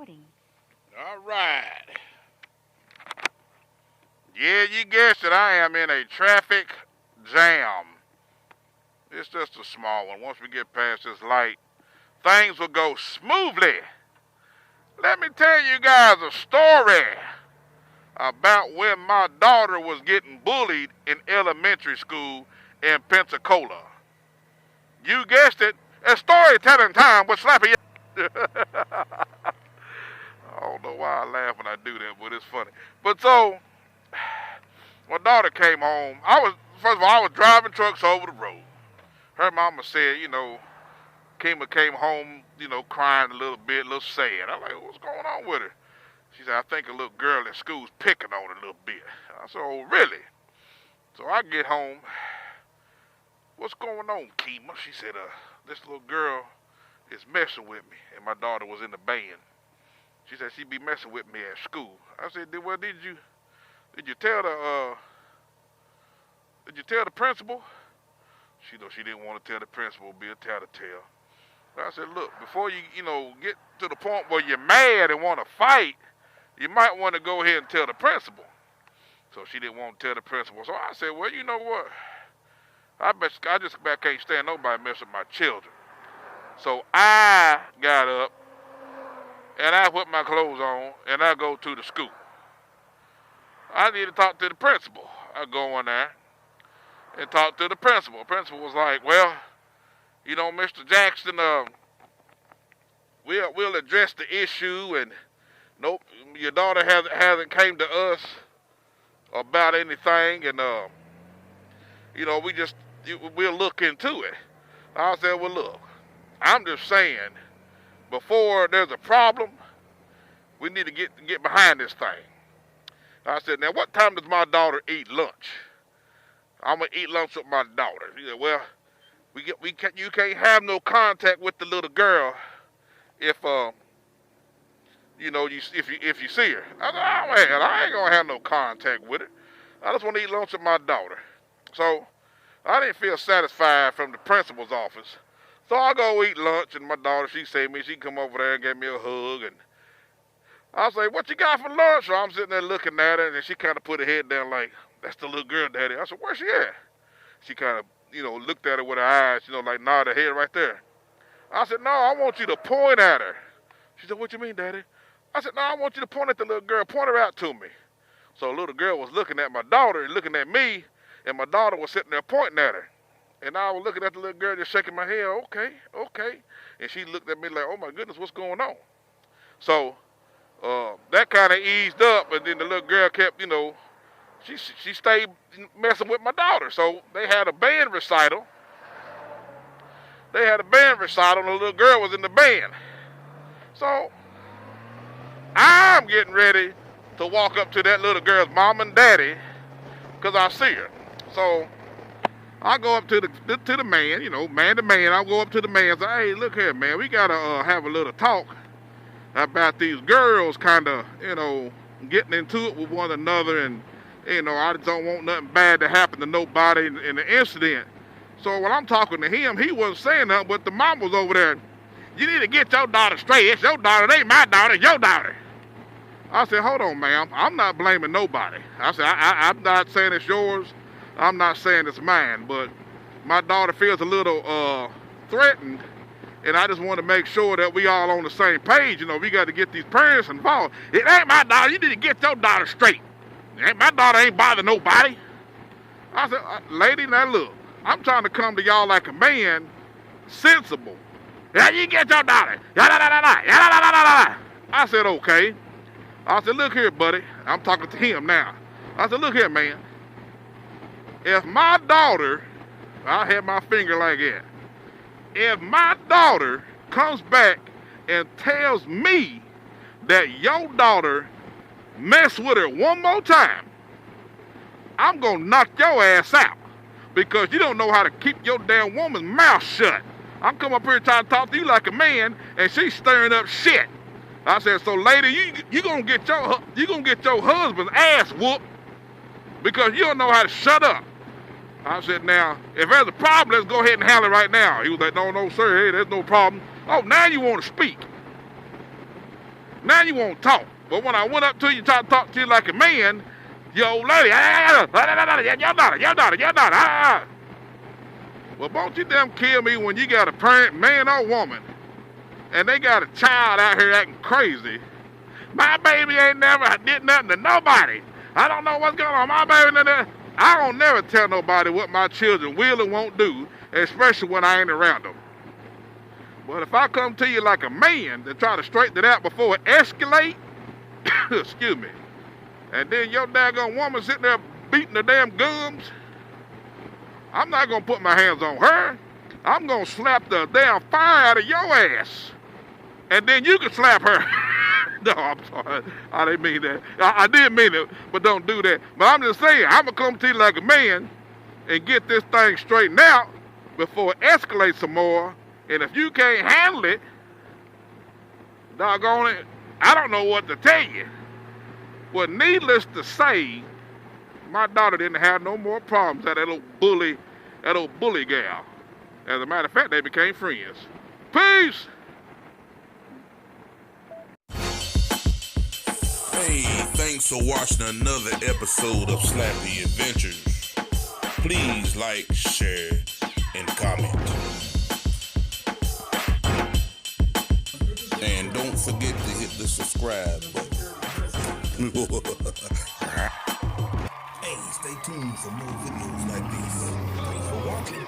recording. All right. Yeah, you guessed it. I am in a traffic jam. It's just a small one. Once we get past this light, things will go smoothly. Let me tell you guys a story about when my daughter was getting bullied in elementary school in Pensacola. You guessed it. It's storytelling time with Slappy. I don't know why I laugh when I do that, but it's funny. But so, my daughter came home. First of all, I was driving trucks over the road. Her mama said, Kima came home, crying a little bit, a little sad. I'm like, what's going on with her? She said, I think a little girl in school's picking on her a little bit. I said, oh, really? So I get home. What's going on, Kima? She said, this little girl is messing with me. And my daughter was in the band. She said she'd be messing with me at school. I said, well, did you tell the principal? She didn't want to tell the principal, be a tattletale. I said, look, before you get to the point where you're mad and want to fight, you might want to go ahead and tell the principal. So she didn't want to tell the principal. So I said, well, you know what? I just about can't stand nobody messing with my children. So I got up and I put my clothes on and I go to the school. I need to talk to the principal. I go in there and talk to the principal. The principal was like, well, Mr. Jackson, we'll address the issue, and nope, your daughter hasn't came to us about anything, and we'll look into it. I said, well, look, I'm just saying, before there's a problem, we need to get behind this thing. I said, now what time does my daughter eat lunch? I'm gonna eat lunch with my daughter. He said, well, you can't have no contact with the little girl if if you see her. I said, oh man, I ain't gonna have no contact with her. I just want to eat lunch with my daughter. So I didn't feel satisfied from the principal's office. So I go eat lunch, and my daughter, she come over there and gave me a hug, and I say, what you got for lunch? So I'm sitting there looking at her, and she kind of put her head down like, that's the little girl, Daddy. I said, where's she at? She kind of, looked at her with her eyes, like nodded her head right there. I said, no, I want you to point at her. She said, what you mean, Daddy? I said, no, I want you to point at the little girl. Point her out to me. So the little girl was looking at my daughter and looking at me, and my daughter was sitting there pointing at her. And I was looking at the little girl just shaking my head, okay. And she looked at me like, oh my goodness, what's going on? So that kind of eased up, and then the little girl kept, she stayed messing with my daughter. So they had a band recital. And the little girl was in the band. So I'm getting ready to walk up to that little girl's mom and daddy because I see her. So I go up to the man, man to man. I go up to the man and say, hey, look here, man, we got to have a little talk about these girls kind of, getting into it with one another, and, I just don't want nothing bad to happen to nobody in the incident. So when I'm talking to him, he wasn't saying nothing, but the mom was over there. You need to get your daughter straight. It's your daughter. It ain't my daughter. It's your daughter. I said, hold on, ma'am. I'm not blaming nobody. I said, I'm not saying it's yours. I'm not saying it's mine, but my daughter feels a little threatened, and I just want to make sure that we all on the same page. We got to get these parents involved. It ain't my daughter. You need to get your daughter straight. My daughter ain't bothering nobody. I said, lady, now look, I'm trying to come to y'all like a man, sensible. Yeah, you get your daughter. I said, okay. I said, look here, buddy. I'm talking to him now. I said, look here, man. If my daughter, I had my finger like that. If my daughter comes back and tells me that your daughter messed with her one more time, I'm going to knock your ass out because you don't know how to keep your damn woman's mouth shut. I'm coming up here trying to talk to you like a man, and she's stirring up shit. I said, so lady, you gonna get your husband's ass whooped because you don't know how to shut up. I said, now, if there's a problem, let's go ahead and handle it right now. He was like, no, sir, hey, there's no problem. Oh, now you want to speak. Now you won't talk. But when I went up to you and tried to talk to you like a man, your old lady, your daughter. Well, won't you damn kill me when you got a parent, man or woman, and they got a child out here acting crazy. My baby ain't never did nothing to nobody. I don't know what's going on. My baby, I don't never tell nobody what my children will and won't do, especially when I ain't around them. But if I come to you like a man to try to straighten it out before it escalate, excuse me, and then your daggone woman sitting there beating the damn gums, I'm not going to put my hands on her. I'm going to slap the damn fire out of your ass. And then you can slap her. No, I'm sorry. I didn't mean that. I did mean it, but don't do that. But I'm just saying, I'm going to come to you like a man and get this thing straightened out before it escalates some more. And if you can't handle it, doggone it, I don't know what to tell you. Well, needless to say, my daughter didn't have no more problems with that old bully gal. As a matter of fact, they became friends. Peace! Hey, thanks for watching another episode of Slappy Adventures. Please like, share, and comment. And don't forget to hit the subscribe button. Hey, stay tuned for more videos like these. Thanks for watching.